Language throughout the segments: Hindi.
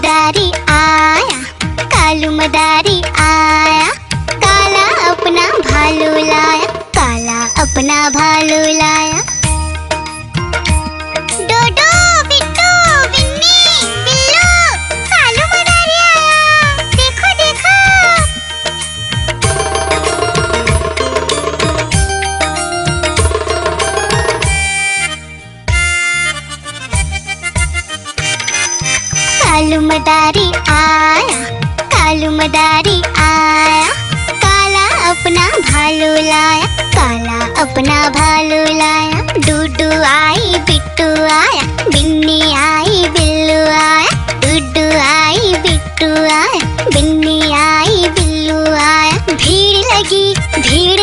मदारी आया, कालू मदारी आया, काला अपना भालू लाया, काला अपना भालू लाया। डोडो बिट्टू बिन्नी बिल्लू, कालू मदारी आया, देखो देखो। कालू मदारी आया, कालू मदारी आया, काला अपना भालू लाया, काला अपना भालू लाया। डूडू आई बिट्टू आया, बिन्नी आई बिल्लू आया, डूडू आई बिट्टू आया, बिन्नी आई बिल्लू आया। भीड़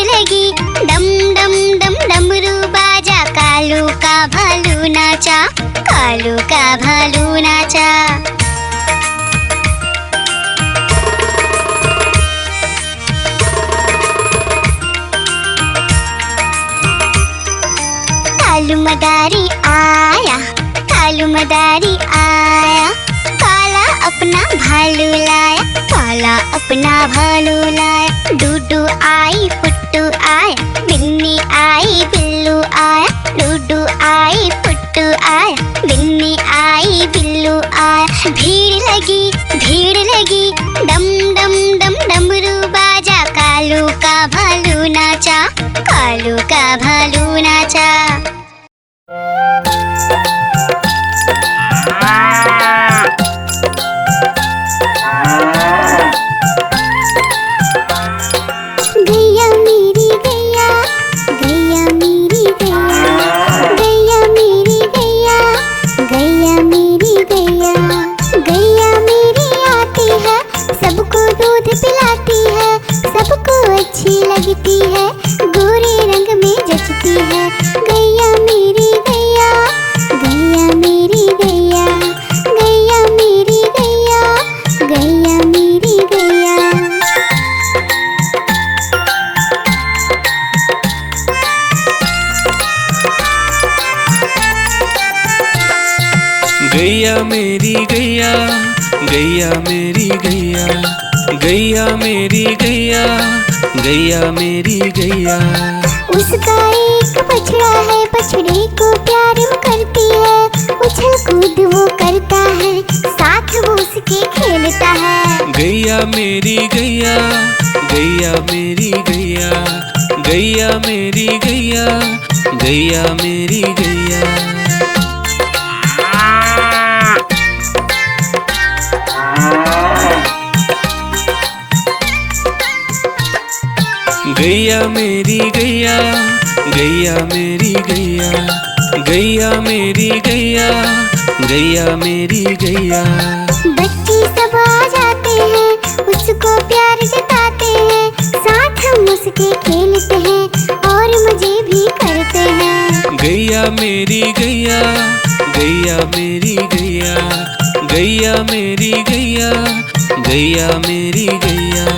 लगी डम डम डम डमरू बाजा, कालू का भालू नाचा, कालू का भालू नाचा। कालू मदारी आया, कालू मदारी आया, काला अपना भालू लाया, काला अपना भालू लाया। डूडू आई पुट्टू आया, बिन्नी आई बिल्लू आया, डूडू आई पुट्टू आया, बिन्नी आई बिल्लू आया। भीड़ लगी डम डम डम डमरू बाजा, कालू का भालू नाचा, कालू का भालू नाचा। गैया मेरी गैया, गैया मेरी गैया, गैया मेरी गैया, गैया मेरी गैया, गैया मेरी आती है, सबको दूध पिलाती है, सबको अच्छी लगती है, गोरे रंग में जचती है। गैया मेरी गैया, गैया मेरी गैया, गैया मेरी गैया, गैया मेरी गैया। गैया मेरी गैया, गैया मेरी गैया, गैया मेरी गैया, गैया मेरी गैया। उसका एक बछड़ा है, बछड़े को प्यार वो करती है, उछल कूद वो करता है, साथ वो उसके खेलता है। गैया मेरी गैया, गैया मेरी गैया, गैया मेरी गैया, गैया मेरी गैया। गैया मेरी गैया, गैया मेरी गैया, गैया मेरी गैया, गैया मेरी गैया। बच्चे सब आ जाते हैं, उसको प्यार जताते हैं, साथ हम उसके खेलते हैं और मजे भी करते हैं। गैया मेरी गैया, गैया मेरी गैया, गैया मेरी गैया, गैया मेरी गैया।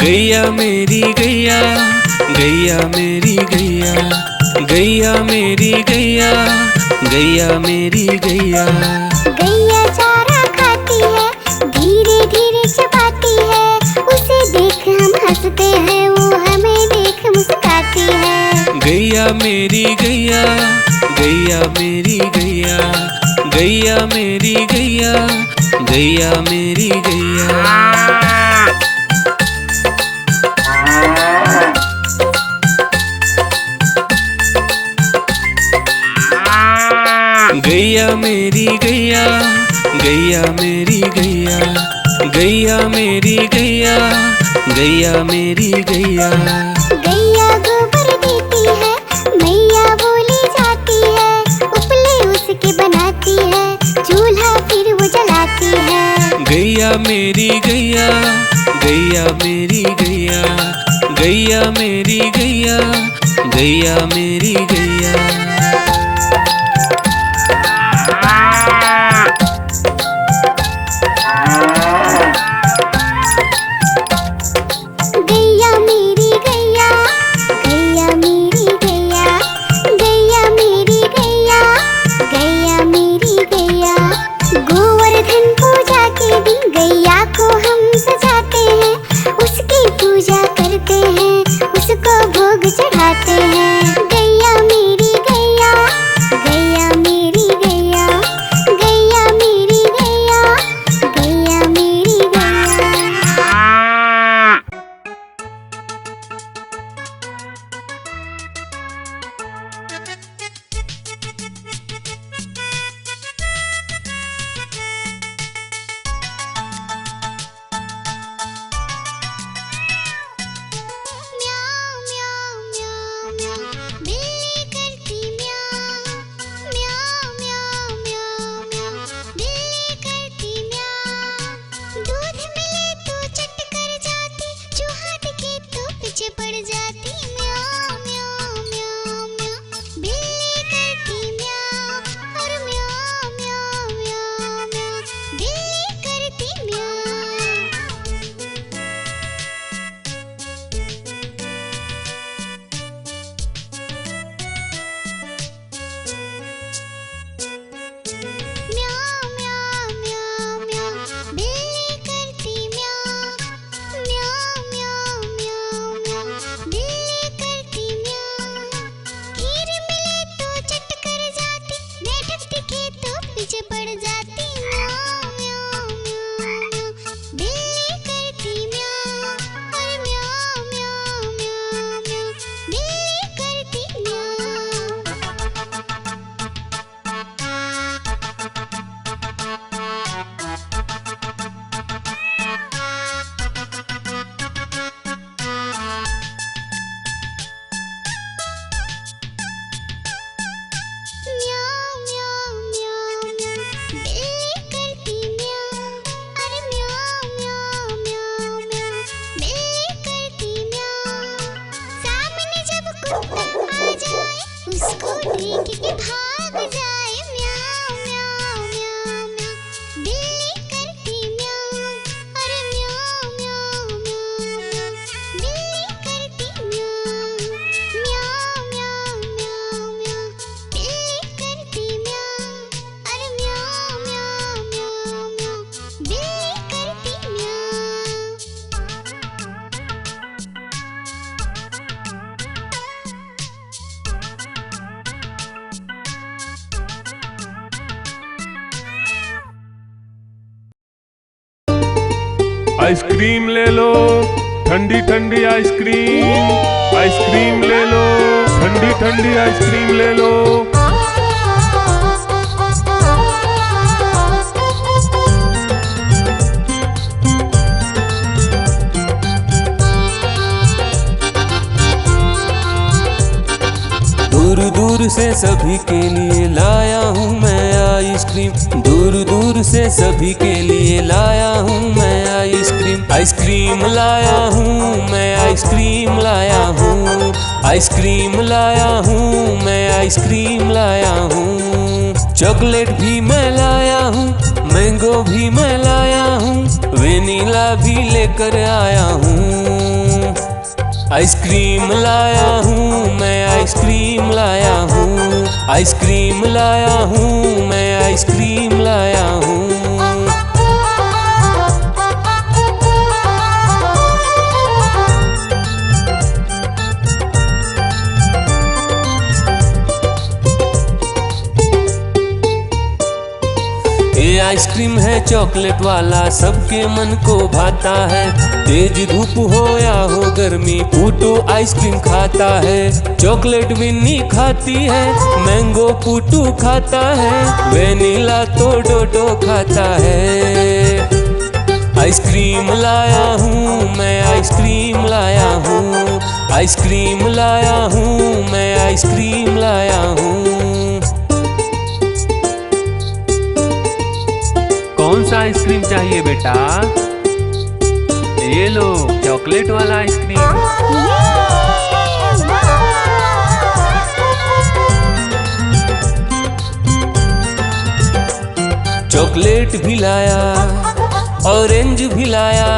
गैया मेरी गैया, गैया मेरी गैया, गैया मेरी गैया, गैया मेरी गैया। गैया चारा खाती है, धीरे धीरे चबाती है, उसे देख हम हंसते हैं, वो हमें देख मुस्कुराती है। गैया मेरी गैया, गैया मेरी गैया, गैया मेरी गैया, गैया मेरी गैया। गैया मेरी गैया, गैया मेरी गैया, गैया मेरी गैया, गैया मेरी गैया। गैया गोबर देती है, मैया बोली जाती है, उपले उसके बनाती है, चूल्हा फिर वो जलाती है। गैया मेरी गैया, गैया मेरी गैया, गैया मेरी गैया, गैया मेरी गैया। गैया मेरी गैया, भोग चढ़ाते हैं। गैया मेरी गैया, गैया मेरी गैया, गैया मेरी गैया, गैया मेरी गैया। म्याऊं म्याऊं म्याऊं म्याऊं, बिल्ली करती म्याऊं। म्याऊं म्याऊं म्याऊं म्याऊं, बिल्ली करती म्याऊं। दूध मिले तो चट कर जाती, चूहा दिखे तो पीछे पड़ जाती। म्याऊं म्याऊं म्याऊं म्याऊं, बिल्ली करती म्याऊं। और म्याऊं म्याऊं म्याऊं म्याऊं, बिल्ली करती म्याऊं। म्याऊं म्याऊं म्याऊं म्याऊं, बिल्ली करती म्याऊं। म्याऊं म्याऊं म्याऊं म्याऊं, बिल्ली करती म्याऊं। खीर मिले तो चट कर जाती, मेढक दिखे तो पीछे पड़ जाती। म्याऊं म्याऊं म्याऊं म्याऊं, बिल्ली करती म्याऊं। और म्याऊं म्याऊं म्याऊं म्याऊं, बिल्ली करती म्याऊं। म्याऊं म्याऊं म्याऊं म्याऊं, बिल्ली करती म्याऊं। अरे म्याऊं म्याऊं म्याऊं म्याऊं, बिल्ली करती म्याऊं। सामने जब कुत्ता आ जाए, उसको देख के भाग जाए। म्याऊं म्याऊं म्याऊं म्याऊं, बिल्ली करती म्याऊं। अरे म्याऊं म्याऊं म्याऊं म्याऊं, बिल्ली करती म्याऊं। म्याऊं म्याऊं म्याऊं म्याऊं, बिल्ली करती म्याऊं। अरे म्याऊं म्याऊं म्याऊं म्याऊं, बिल्ली करती म्याऊं। आइसक्रीम ले लो, ठंडी ठंडी आइसक्रीम। आइसक्रीम ले लो, ठंडी ठंडी आइसक्रीम ले लो। दूर दूर से सभी के लिए लाया हूँ मैं आइसक्रीम। दूर दूर से सभी के लिए लाया हूँ मैं आइसक्रीम। आइसक्रीम लाया हूँ मैं, आइसक्रीम लाया हूँ। आइसक्रीम लाया हूँ मैं, आइसक्रीम लाया हूँ। चॉकलेट भी मैं लाया हूँ, मैंगो भी मैं लाया हूँ, वेनिला भी लेकर आया हूँ। आइसक्रीम लाया हूँ मैं, आइसक्रीम लाया हूँ। आइसक्रीम लाया हूँ मैं, आइसक्रीम लाया हूँ। ये आइसक्रीम है चॉकलेट वाला, सबके मन को भाता है। तेज धूप हो या हो गर्मी, पूटू आइसक्रीम खाता है। चॉकलेट विन्नी खाती है, मैंगो पूटू खाता है, वेनिला तो डोडो खाता है। आइसक्रीम लाया हूँ मैं, आइसक्रीम लाया हूँ। आइसक्रीम लाया हूँ मैं, आइसक्रीम लाया हूँ। कौन सा आइसक्रीम चाहिए बेटा? ये लो चॉकलेट वाला आइसक्रीम। चॉकलेट भी लाया, ऑरेंज भी लाया,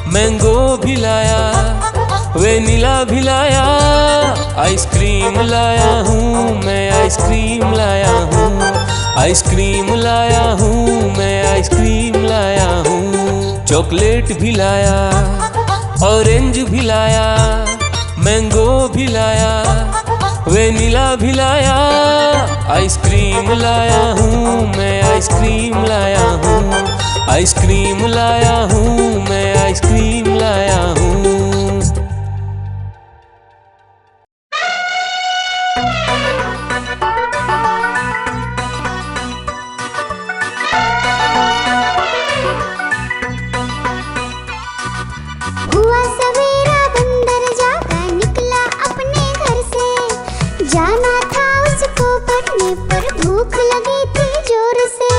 मैंगो भी लाया, वेनिला भी लाया। आइसक्रीम लाया हूँ मैं, आइसक्रीम लाया हूँ। आइसक्रीम लाया हूँ मैं, आइसक्रीम लाया हूँ। चॉकलेट भी लाया, ऑरेंज भी लाया, मैंगो भी लाया, वेनिला भी लाया, आइसक्रीम लाया हूँ मैं, आइसक्रीम लाया हूँ, आइसक्रीम लाया हूँ मैं, आइसक्रीम लाया हूँ। हुआ सवेरा बंदर जागा निकला अपने घर से, जाना था उसको पढ़ने पर भूख लगी थी जोर से।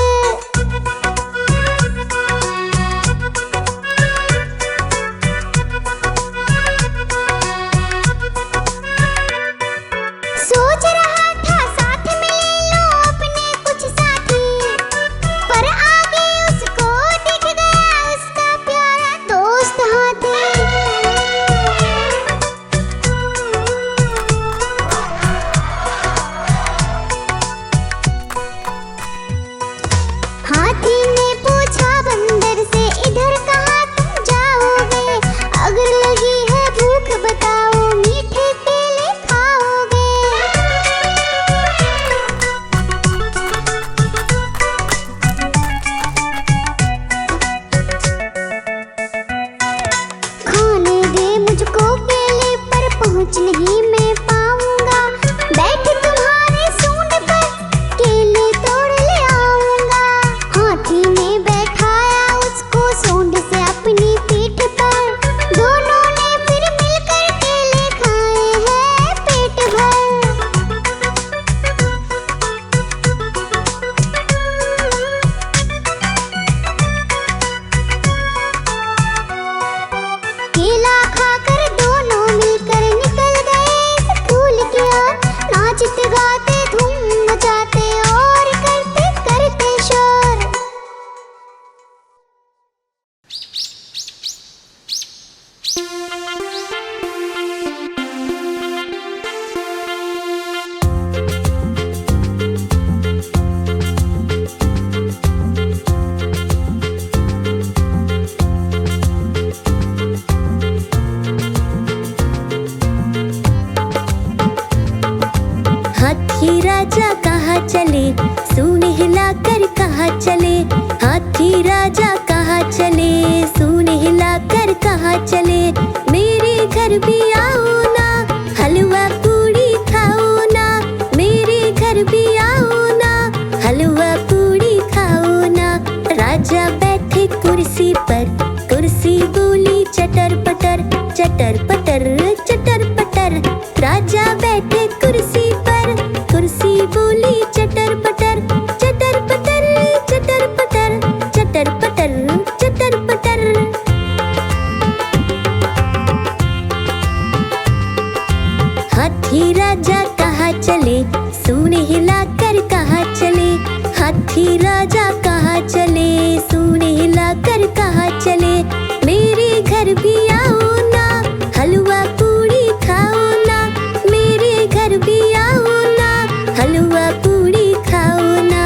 सोच रहा था साथ में ले लो अपने कुछ साथी, पर आगे उसको दिख गया उसका प्यारा दोस्त हाथी। हाथी ने पूछा बंदर से, इधर कहाँ तुम जाओगे, अगर लगी है भूख बताओ, मीठे केले खाओगे। खाने दे मुझको केले, पर पहुँच नहीं मैं पाऊंगा, बैठ तुम्हारे सूंड पर केले तोड़ ले आऊंगा। हाथी ने बैठाया उसको सूंड से अपनी पीठ पर, दोनों ने फिर मिलकर केले खाए हैं पेट भर। केला खाकर दोनों मिलकर निकल गए स्कूल की ओर, नाचते गाते धूम मचाते और करते करते शोर। हाथी राजा कहाँ चले, सूंड हिलाकर कहाँ चले, हाथी राजा कहाँ चले, सूंड हिलाकर कहाँ चले। मेरे घर भी आओ ना, हलवा पूड़ी खाओ ना, मेरे घर भी आओ ना, हलवा पूड़ी खाओ ना। राजा बैठे कुर्सी पर, कुर्सी बोली चटर पटर, चटर पटर, चटर पटर। राजा बैठे कुर्सी पर, कुर्सी बोली चटर पटर, चटर पटर, चटर पटर, चटर पटर, चटर पटर। हाथी राजा कहाँ चले, सूंड हिलाकर कहाँ चले, हाथी राजा कहाँ चले, सूंड हिलाकर कहाँ चले। मेरे घर भी आओ ना, हलवा पूड़ी खाओ ना, मेरे घर भी आओ ना, हलवा पूड़ी खाओ ना।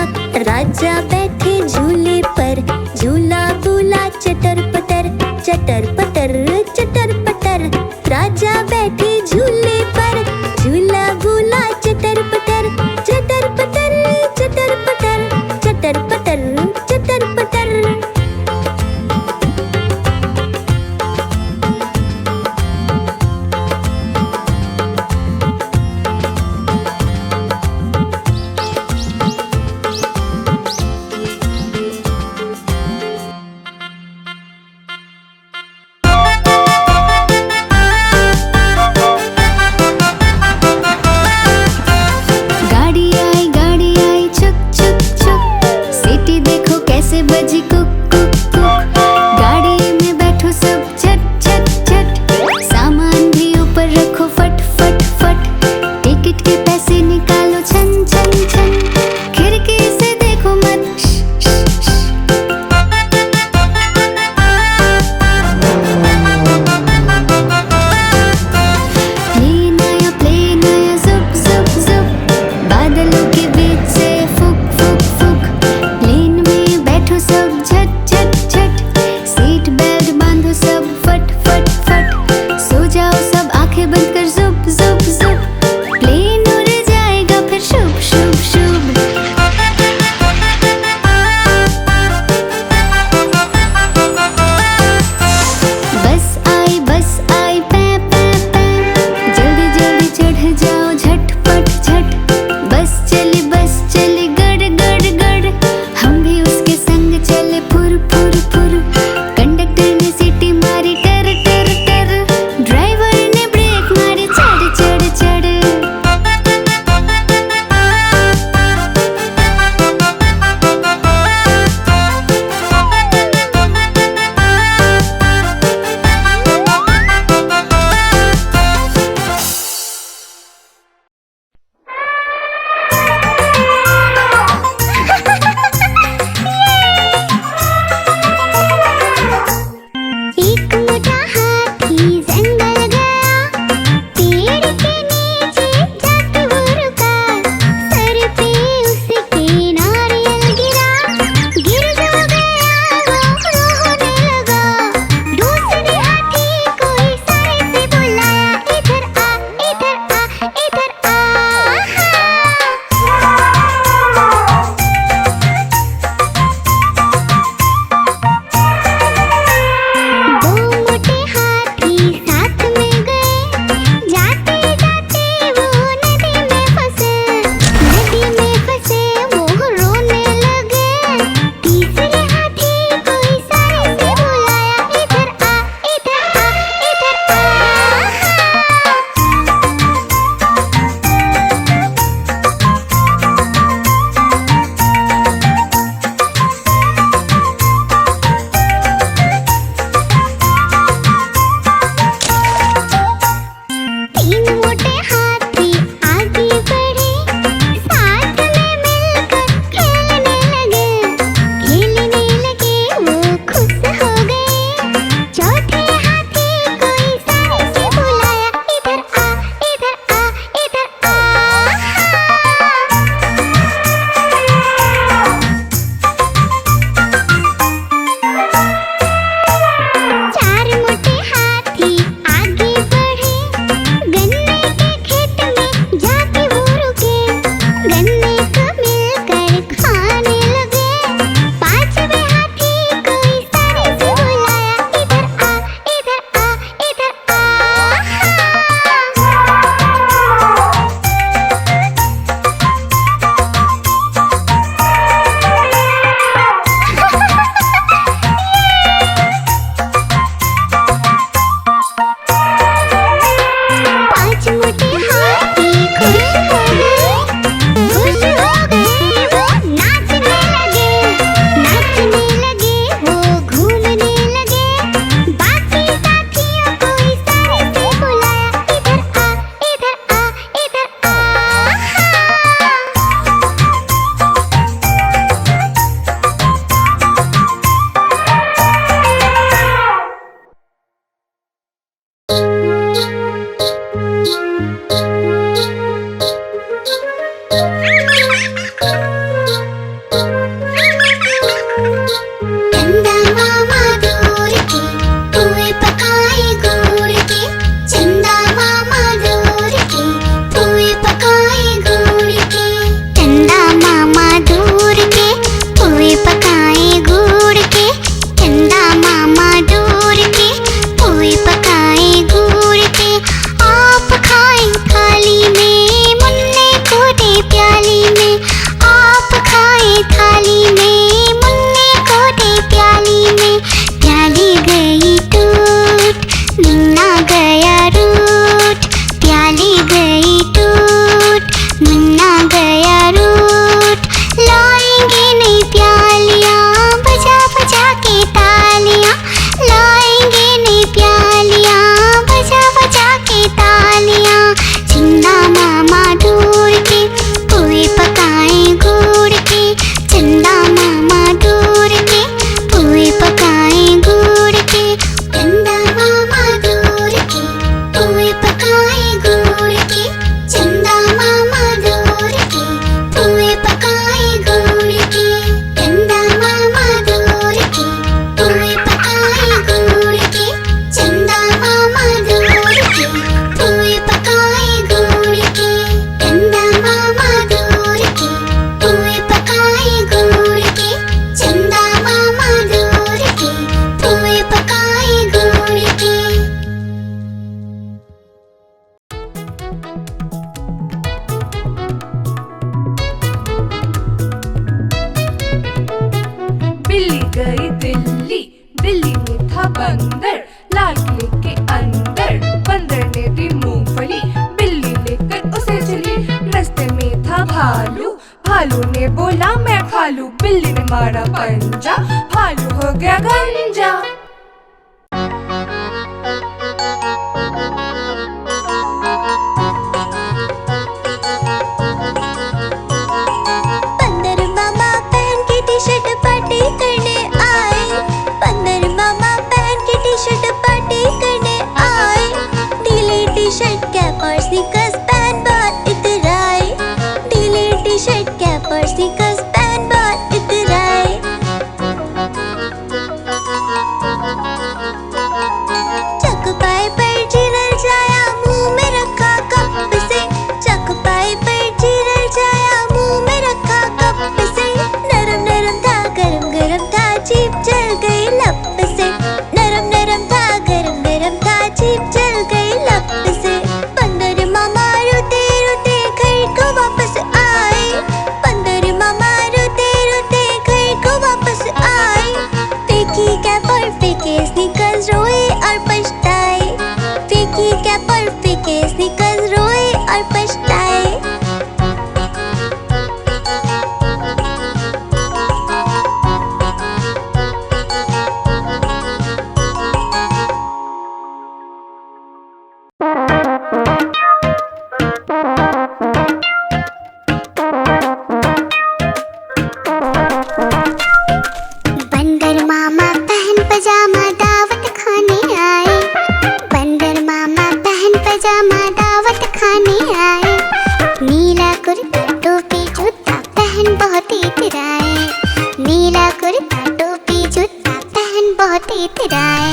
राजा बैठे झूले पर, झूला बोला चटर पटर, चटर पटर, चटर पटर। राजा बैठे झूले पर, झूला बोला चटर पटर, चटर पटर, चटर पटर, चटर पटर, चटर पटर। आंखें बंद कर, जुप जुप भालू ने बोला मैं खा लूं, बिल्ली ने मारा पंजा, भालू हो गया गंजा। बंदर मामा पहन के टी-शर्ट पार्टी करने आए, बंदर मामा पहन के टी-शर्ट पार्टी करने आए, ढीली टी-शर्ट कैप और स्नीकर्स पहन बहुत इतराए, ढीली टी-शर्ट कैप और स्नीकर्स पहन बहुत इतराए। चकपाई पर चिरल जाया, मुंह में रखा कप से, चकपाई पर चिरल जाया, मुंह में रखा कप से, नरम नरम था गरम गरम था, जीभ जल गई लप से, नरम नरम था गरम गरम था, जीभ जल गई लप से। बंदर मामा रोते रोते घर को वापस आए, बंदर मामा रोते रोते घर को वापस आए, फेंकी कैप और फेंके स्नीकर्स, रोए और पछताए, फेंकी कैप और फेंके स्नीकर्स, रोए और पछताए। बंदर मामा पहन पजामा दावत खाने आए, बंदर मामा पहन पजामा दावत खाने आए, नीला कुर्ता टोपी जूता पहन बहुत इतराए, नीला कुर्ता टोपी जूता पहन बहुत इतराए।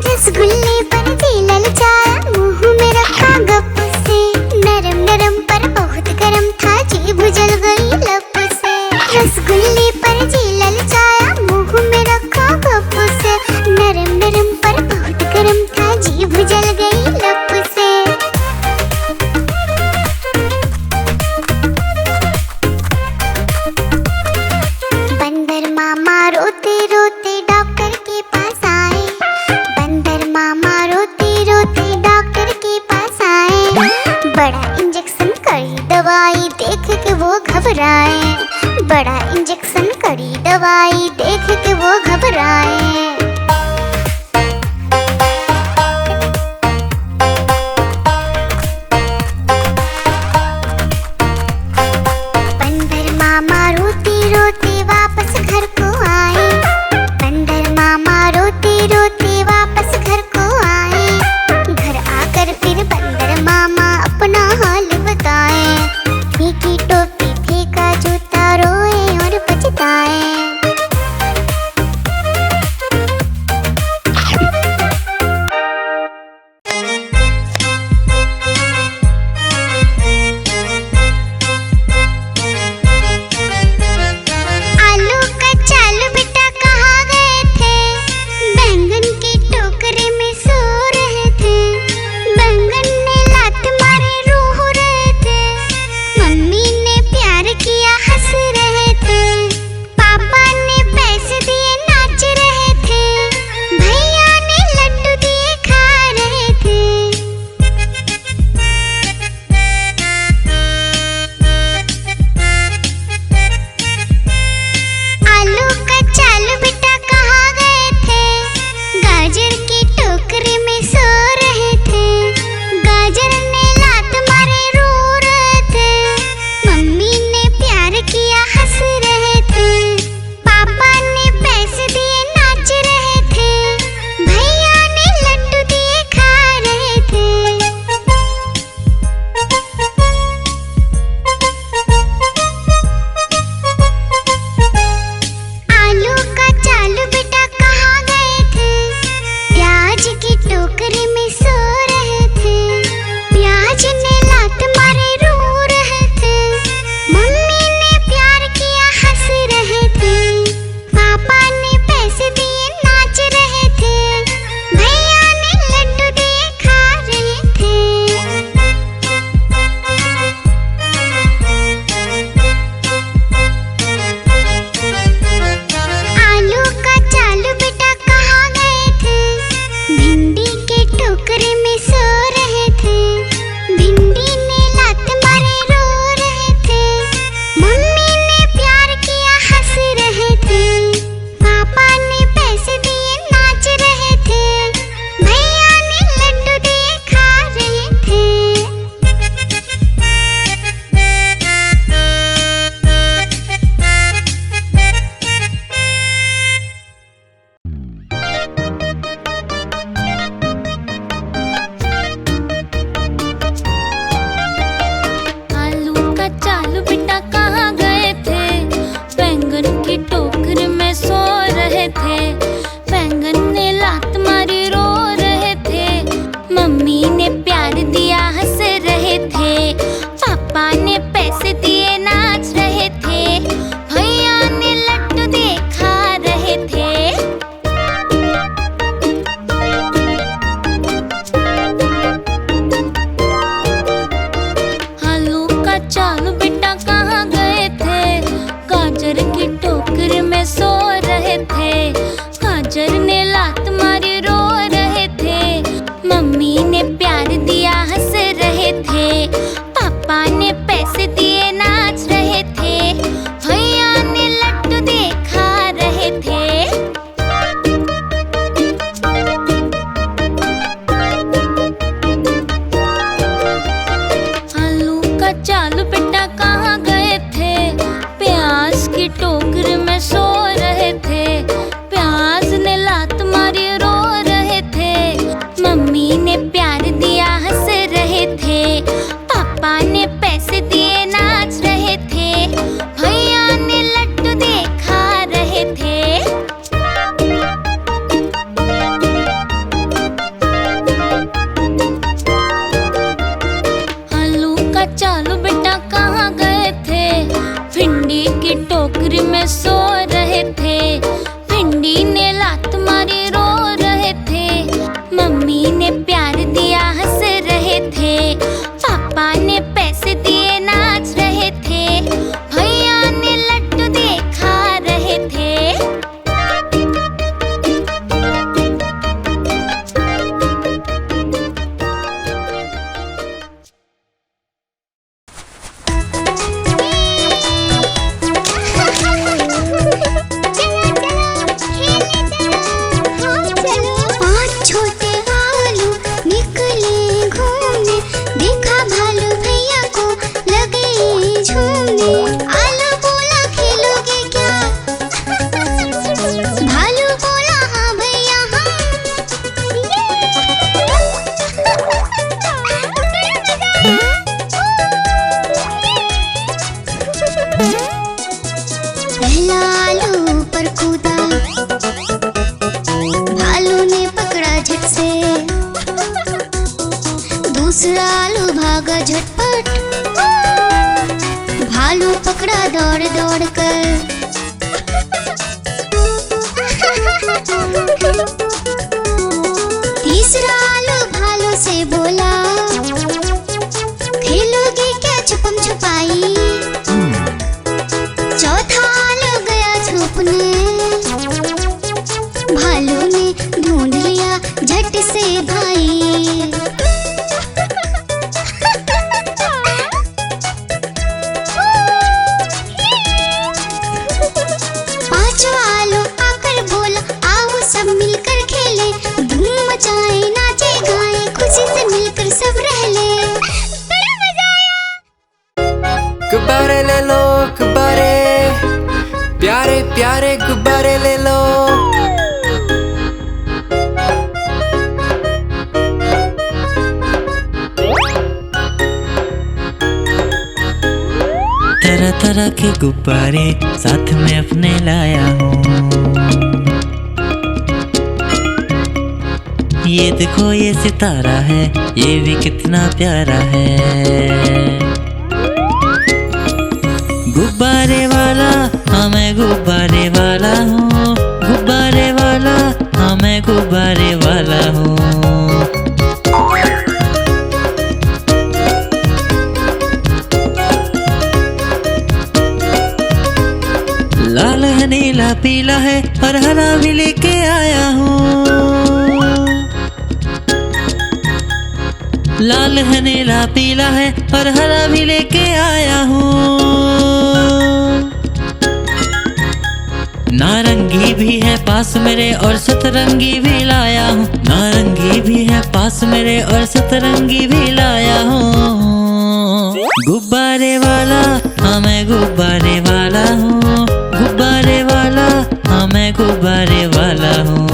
रसगुल्ले पर दिल ललचाया, मुंह में रखा गप से, नरम नरम पर बहुत गरम था, जीभ जल गई लप से। रसगुल्ले पर दिल ललचाया, मुंह में रखा गप से, नरम नरम पर बहुत गरम था, जीभ जल गई लप से। बंदर मामा रोते रोते डॉक्टर के पास आए, बंदर मामा रोते रोते डॉक्टर के पास आए, बड़ा इंजेक्शन कड़ी दवाई देख के वो घबराए, बड़ा इंजेक्शन कड़ी दवाई देख के वो घबराए। बंदर मामा रोते रोते वापस घर को आए, बंदर मामा रोते रोते वापस घर को आए, घर आकर फिर बंदर मामा अपना हाल बताए, फेंकी टोपी फेंका जूता, रोए और पछताए। की टोकरी में सो रहे थे, गाजर ने लात मारी रो रहे थे, मम्मी ने प्यार दिया हंस रहे थे, पापा ने पैसे दिए नाच रहे थे, भैया ने लड्डू देखा रहे थे। आलू का चालू बेटा कहाँ गए थे, प्याज की टोकरी में सो रहे थे, प्याज ने लात मारी रो रहे थे, मम्मी ने प्यार दिया हंस रहे थे, पापा ने पैसे दिए नाच रहे थे, भैया ने लड्डू देखा रहे थे। आलू का चालू बेटा कहाँ गए थे, भिंडी की टोकरी में सो रहे थे, भिंडी ने लात मारी रो रहे थे, मम्मी ने प्यार दिया हंस रहे थे, पापा ने पैसे दिए नाच रहे थे, भैया ने लड्डू देखा रहे थे। पाँच छोटे भालू निकले घूमने, देखा भालू भैया को लगे झूमने। आलू बोला खेलोगे क्या, भालू बोला हाँ भैया पहला आलू पर कूदा, भालू ने पकड़ा झट से, दूसरा आलू भागा झटपट, भालू पकड़ा दौड़ दौड़ कर। तीसरा आलू भालू से बोला, खेलोगे क्या छुपम छुपाई। चौथा आलू गया छुपने, भालू ने ढूंढ लिया झट से भाई। पांचवा आलू आकर बोला, आओ सब मिलकर खेले, धूम मचाए नाचे गाए, खुशी से मिलकर सब रह ले। बड़ा मजा आया। गुब्बारे ले लो गुब्बारे, प्यारे प्यारे गुब्बारे ले लो। तरह तरह के गुब्बारे साथ में अपने लाया हूँ, ये देखो ये सितारा है, ये भी कितना प्यारा है। गुब्बारे वाला हाँ मैं गुब्बारे वाला हूँ, गुब्बारे वाला हाँ मैं गुब्बारे वाला हूँ। लाल है नीला पीला है और हरा भी लेके आया हूँ, लाल है नीला पीला है और हरा भी लेके आया हूँ। नारंगी भी है पास मेरे और सतरंगी भी लाया हूँ, नारंगी भी है पास मेरे और सतरंगी भी लाया हूँ। गुब्बारे वाला हाँ मैं गुब्बारे वाला हूँ, गुब्बारे वाला हाँ मैं गुब्बारे वाला हूँ।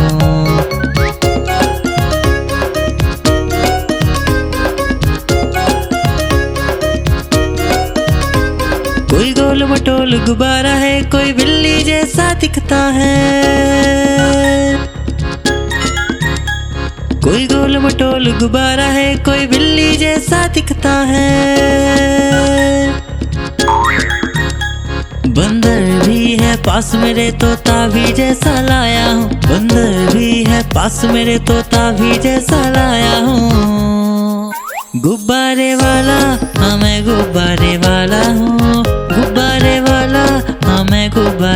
कोई गोल मटोल गुब्बारा है, कोई बिल्ली जैसा दिखता है, कोई गोल मटोल गुब्बारा है, कोई बिल्ली जैसा दिखता है। बंदर भी है पास मेरे, तोता भी जैसा लाया हूँ, बंदर भी है पास मेरे, तोता भी जैसा लाया हूँ। गुब्बारे वाला हाँ मैं गुब्बारे वाला हूँ, गुब्बारे वाला हाँ मैं गुब्बारे